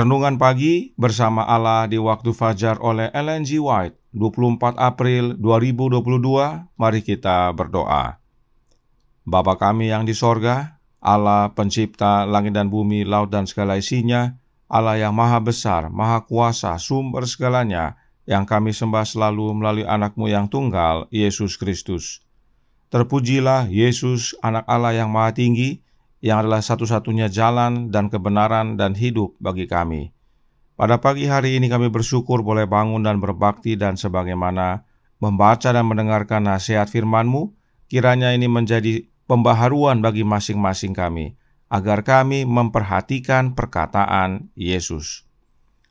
Renungan Pagi bersama Allah di Waktu Fajar oleh Ellen G. White, 24 April 2022. Mari kita berdoa. Bapa kami yang di sorga, Allah pencipta langit dan bumi, laut dan segala isinya, Allah yang maha besar, maha kuasa, sumber segalanya, yang kami sembah selalu melalui anak-Mu yang tunggal, Yesus Kristus. Terpujilah Yesus, anak Allah yang maha tinggi, yang adalah satu-satunya jalan dan kebenaran dan hidup bagi kami. Pada pagi hari ini kami bersyukur boleh bangun dan berbakti, dan sebagaimana membaca dan mendengarkan nasihat firman-Mu, kiranya ini menjadi pembaharuan bagi masing-masing kami, agar kami memperhatikan perkataan Yesus.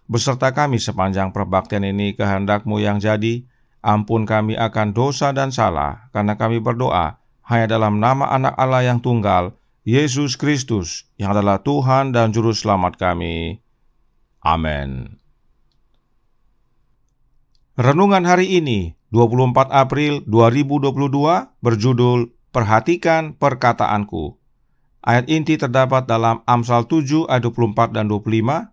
Beserta kami sepanjang perbaktian ini, kehendak-Mu yang jadi. Ampun kami akan dosa dan salah, karena kami berdoa hanya dalam nama anak Allah yang tunggal, Yesus Kristus, yang adalah Tuhan dan Juru Selamat kami. Amin. Renungan hari ini, 24 April 2022, berjudul Perhatikan Perkataanku. Ayat inti terdapat dalam Amsal 7 ayat 24 dan 25.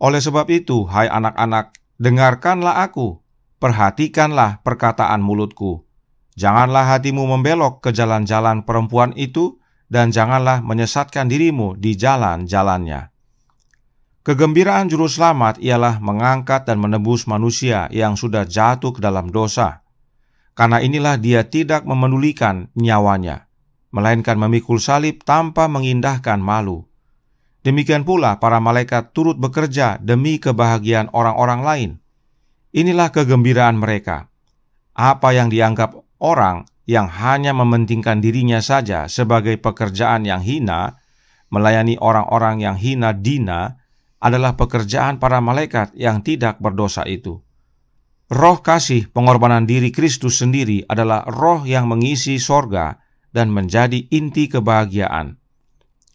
Oleh sebab itu, hai anak-anak, dengarkanlah aku, perhatikanlah perkataan mulutku. Janganlah hatimu membelok ke jalan-jalan perempuan itu, dan janganlah menyesatkan dirimu di jalan-jalannya. Kegembiraan Juru Selamat ialah mengangkat dan menebus manusia yang sudah jatuh ke dalam dosa. Karena inilah Dia tidak memedulikan nyawanya, melainkan memikul salib tanpa mengindahkan malu. Demikian pula para malaikat turut bekerja demi kebahagiaan orang-orang lain. Inilah kegembiraan mereka. Apa yang dianggap orang yang hanya mementingkan dirinya saja sebagai pekerjaan yang hina, melayani orang-orang yang hina dina, adalah pekerjaan para malaikat yang tidak berdosa itu. Roh kasih pengorbanan diri Kristus sendiri adalah roh yang mengisi sorga dan menjadi inti kebahagiaan.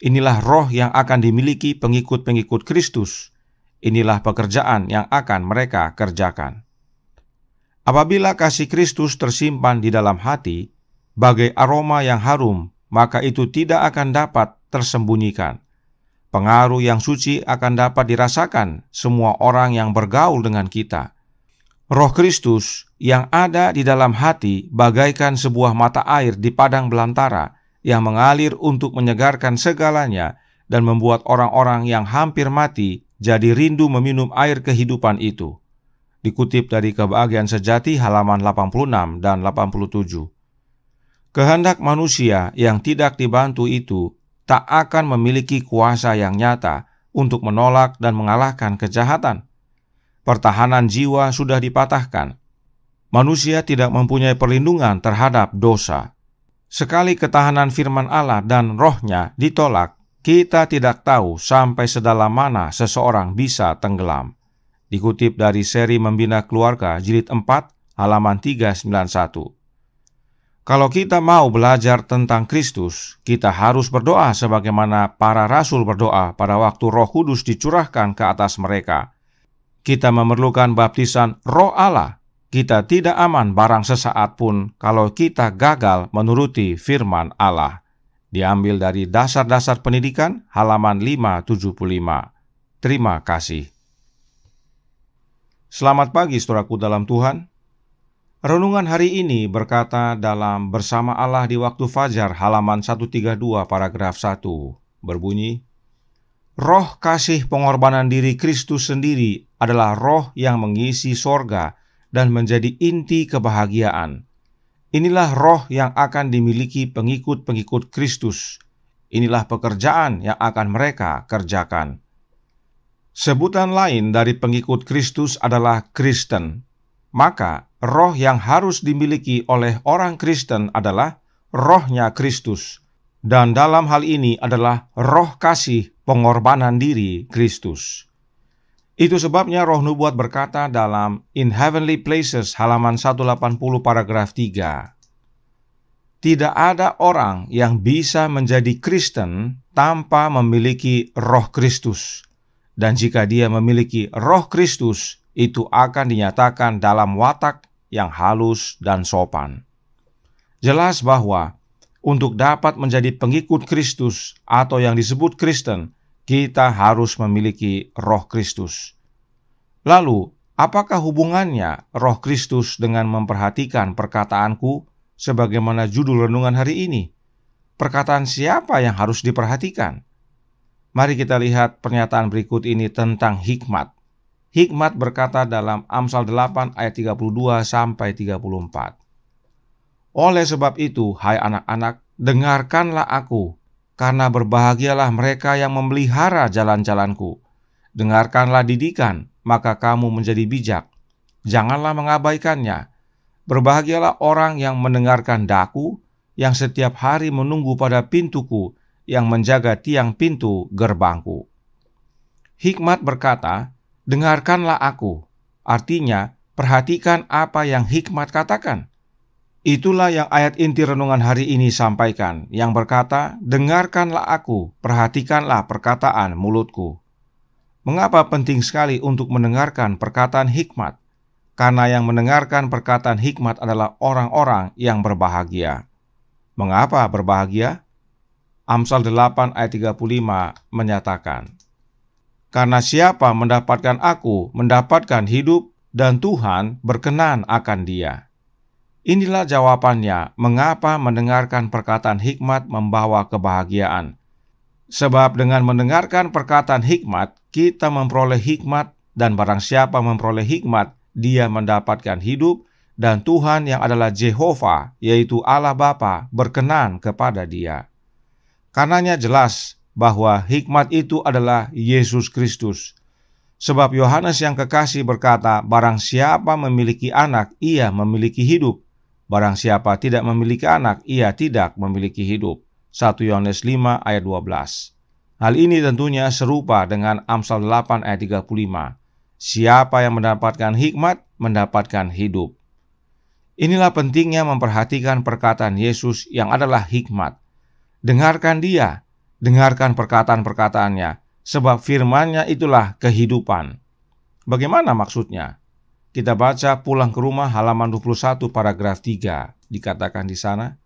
Inilah roh yang akan dimiliki pengikut-pengikut Kristus. Inilah pekerjaan yang akan mereka kerjakan. Apabila kasih Kristus tersimpan di dalam hati, bagai aroma yang harum, maka itu tidak akan dapat tersembunyikan. Pengaruh yang suci akan dapat dirasakan semua orang yang bergaul dengan kita. Roh Kristus yang ada di dalam hati bagaikan sebuah mata air di padang belantara yang mengalir untuk menyegarkan segalanya dan membuat orang-orang yang hampir mati jadi rindu meminum air kehidupan itu. Dikutip dari Kebahagiaan Sejati halaman 86 dan 87. Kehendak manusia yang tidak dibantu itu tak akan memiliki kuasa yang nyata untuk menolak dan mengalahkan kejahatan. Pertahanan jiwa sudah dipatahkan. Manusia tidak mempunyai perlindungan terhadap dosa. Sekali ketahanan firman Allah dan rohnya ditolak, kita tidak tahu sampai sedalam mana seseorang bisa tenggelam. Dikutip dari seri Membina Keluarga Jilid 4 halaman 391. Kalau kita mau belajar tentang Kristus, kita harus berdoa sebagaimana para rasul berdoa pada waktu Roh Kudus dicurahkan ke atas mereka. Kita memerlukan baptisan Roh Allah. Kita tidak aman barang sesaat pun kalau kita gagal menuruti firman Allah. Diambil dari Dasar-dasar Pendidikan halaman 575. Terima kasih. Selamat pagi saudaraku dalam Tuhan. Renungan hari ini berkata dalam Bersama Allah di Waktu Fajar halaman 132 paragraf 1 berbunyi, Roh kasih pengorbanan diri Kristus sendiri adalah roh yang mengisi sorga dan menjadi inti kebahagiaan. Inilah roh yang akan dimiliki pengikut-pengikut Kristus. Inilah pekerjaan yang akan mereka kerjakan. Sebutan lain dari pengikut Kristus adalah Kristen. Maka, roh yang harus dimiliki oleh orang Kristen adalah rohnya Kristus. Dan dalam hal ini adalah roh kasih pengorbanan diri Kristus. Itu sebabnya Roh Nubuat berkata dalam In Heavenly Places halaman 180 paragraf 3. Tidak ada orang yang bisa menjadi Kristen tanpa memiliki roh Kristus. Dan jika dia memiliki roh Kristus, itu akan dinyatakan dalam watak yang halus dan sopan. Jelas bahwa untuk dapat menjadi pengikut Kristus atau yang disebut Kristen, kita harus memiliki Roh Kristus. Lalu, apakah hubungannya Roh Kristus dengan memperhatikan perkataanku sebagaimana judul renungan hari ini? Perkataan siapa yang harus diperhatikan? Mari kita lihat pernyataan berikut ini tentang hikmat. Hikmat berkata dalam Amsal 8 ayat 32 sampai 34. Oleh sebab itu, hai anak-anak, dengarkanlah aku, karena berbahagialah mereka yang memelihara jalan-jalanku. Dengarkanlah didikan, maka kamu menjadi bijak. Janganlah mengabaikannya. Berbahagialah orang yang mendengarkan daku, yang setiap hari menunggu pada pintuku, yang menjaga tiang pintu gerbangku. Hikmat berkata, dengarkanlah aku. Artinya, perhatikan apa yang hikmat katakan. Itulah yang ayat inti renungan hari ini sampaikan, yang berkata, dengarkanlah aku, perhatikanlah perkataan mulutku. Mengapa penting sekali untuk mendengarkan perkataan hikmat? Karena yang mendengarkan perkataan hikmat adalah orang-orang yang berbahagia. Mengapa berbahagia? Amsal 8 ayat 35 menyatakan, karena siapa mendapatkan aku, mendapatkan hidup, dan Tuhan berkenan akan dia. Inilah jawabannya mengapa mendengarkan perkataan hikmat membawa kebahagiaan. Sebab dengan mendengarkan perkataan hikmat, kita memperoleh hikmat, dan barang siapa memperoleh hikmat, dia mendapatkan hidup, dan Tuhan yang adalah Jehovah, yaitu Allah Bapa, berkenan kepada dia. Karenanya jelas bahwa hikmat itu adalah Yesus Kristus. Sebab Yohanes yang kekasih berkata, barang siapa memiliki anak, ia memiliki hidup. Barang siapa tidak memiliki anak, ia tidak memiliki hidup. 1 Yohanes 5 ayat 12. Hal ini tentunya serupa dengan Amsal 8 ayat 35. Siapa yang mendapatkan hikmat, mendapatkan hidup. Inilah pentingnya memperhatikan perkataan Yesus yang adalah hikmat. Dengarkan dia, dengarkan perkataan-perkataannya, sebab firman-Nya itulah kehidupan. Bagaimana maksudnya? Kita baca Pulang ke Rumah halaman 21 paragraf 3. Dikatakan di sana,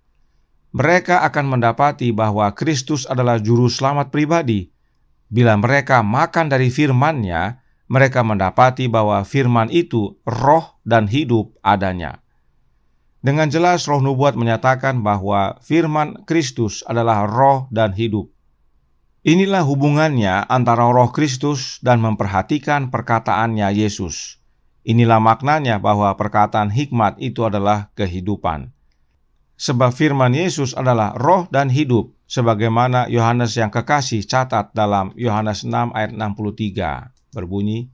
mereka akan mendapati bahwa Kristus adalah juru selamat pribadi. Bila mereka makan dari firman-Nya, mereka mendapati bahwa firman itu roh dan hidup adanya. Dengan jelas Roh Nubuat menyatakan bahwa firman Kristus adalah roh dan hidup. Inilah hubungannya antara Roh Kristus dan memperhatikan perkataannya Yesus. Inilah maknanya bahwa perkataan hikmat itu adalah kehidupan. Sebab firman Yesus adalah roh dan hidup, sebagaimana Yohanes yang kekasih catat dalam Yohanes 6 ayat 63, berbunyi,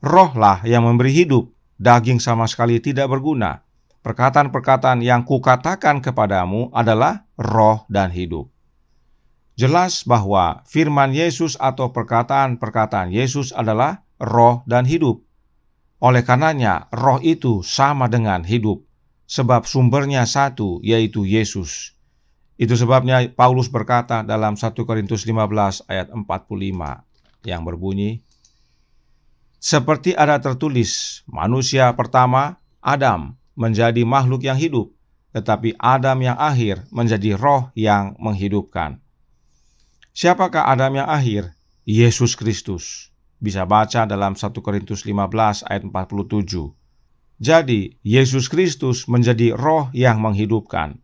rohlah yang memberi hidup, daging sama sekali tidak berguna. Perkataan-perkataan yang kukatakan kepadamu adalah roh dan hidup. Jelas bahwa firman Yesus atau perkataan-perkataan Yesus adalah roh dan hidup. Oleh karenanya, roh itu sama dengan hidup, sebab sumbernya satu, yaitu Yesus. Itu sebabnya Paulus berkata dalam 1 Korintus 15 ayat 45, yang berbunyi, seperti ada tertulis, manusia pertama, Adam, menjadi makhluk yang hidup, tetapi Adam yang akhir menjadi roh yang menghidupkan. Siapakah Adam yang akhir? Yesus Kristus. Bisa baca dalam 1 Korintus 15 ayat 47. Jadi, Yesus Kristus menjadi roh yang menghidupkan.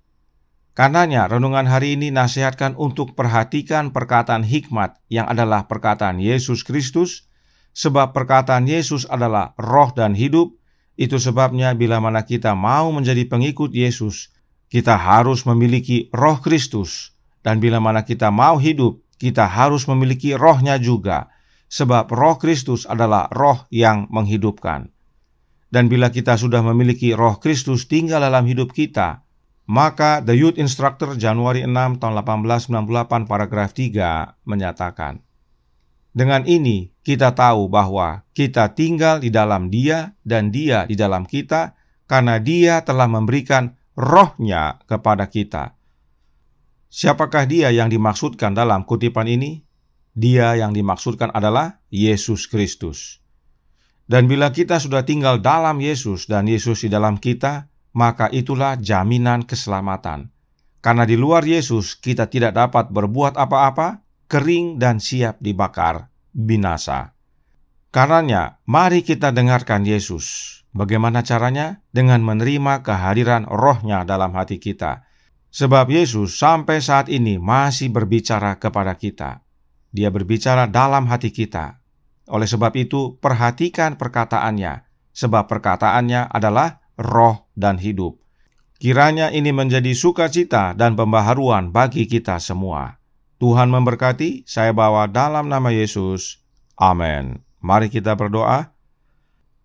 Karenanya, renungan hari ini nasihatkan untuk perhatikan perkataan hikmat yang adalah perkataan Yesus Kristus, sebab perkataan Yesus adalah roh dan hidup. Itu sebabnya bila mana kita mau menjadi pengikut Yesus, kita harus memiliki roh Kristus. Dan bila mana kita mau hidup, kita harus memiliki rohnya juga. Sebab roh Kristus adalah roh yang menghidupkan. Dan bila kita sudah memiliki roh Kristus tinggal dalam hidup kita, maka The Youth Instructor Januari 6 tahun 1898 paragraf 3 menyatakan, dengan ini kita tahu bahwa kita tinggal di dalam Dia dan Dia di dalam kita, karena Dia telah memberikan rohnya kepada kita. Siapakah Dia yang dimaksudkan dalam kutipan ini? Dia yang dimaksudkan adalah Yesus Kristus. Dan bila kita sudah tinggal dalam Yesus dan Yesus di dalam kita, maka itulah jaminan keselamatan. Karena di luar Yesus kita tidak dapat berbuat apa-apa, kering dan siap dibakar, binasa. Karenanya, mari kita dengarkan Yesus. Bagaimana caranya? Dengan menerima kehadiran Roh-Nya dalam hati kita. Sebab Yesus sampai saat ini masih berbicara kepada kita. Dia berbicara dalam hati kita. Oleh sebab itu, perhatikan perkataannya, sebab perkataannya adalah roh dan hidup. Kiranya ini menjadi sukacita dan pembaharuan bagi kita semua. Tuhan memberkati, saya bawa dalam nama Yesus. Amin. Mari kita berdoa.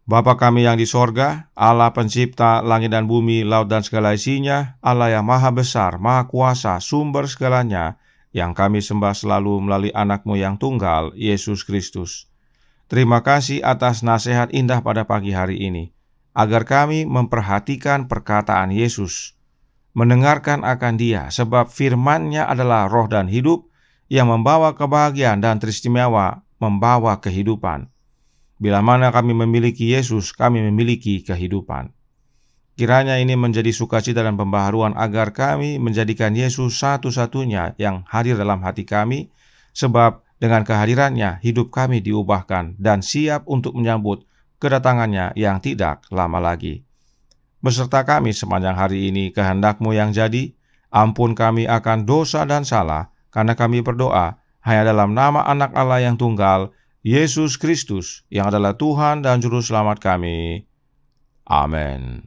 Bapa kami yang di sorga, Allah pencipta langit dan bumi, laut dan segala isinya, Allah yang maha besar, maha kuasa, sumber segalanya, yang kami sembah selalu melalui anak-Mu yang tunggal, Yesus Kristus. Terima kasih atas nasihat indah pada pagi hari ini, agar kami memperhatikan perkataan Yesus, mendengarkan akan Dia, sebab firman-Nya adalah roh dan hidup, yang membawa kebahagiaan dan teristimewa, membawa kehidupan. Bila mana kami memiliki Yesus, kami memiliki kehidupan. Kiranya ini menjadi sukacita dan pembaharuan agar kami menjadikan Yesus satu-satunya yang hadir dalam hati kami, sebab dengan kehadirannya hidup kami diubahkan dan siap untuk menyambut kedatangannya yang tidak lama lagi. Beserta kami sepanjang hari ini kehendak-Mu yang jadi, ampun kami akan dosa dan salah, karena kami berdoa hanya dalam nama Anak Allah yang tunggal, Yesus Kristus, yang adalah Tuhan dan Juru Selamat kami. Amin.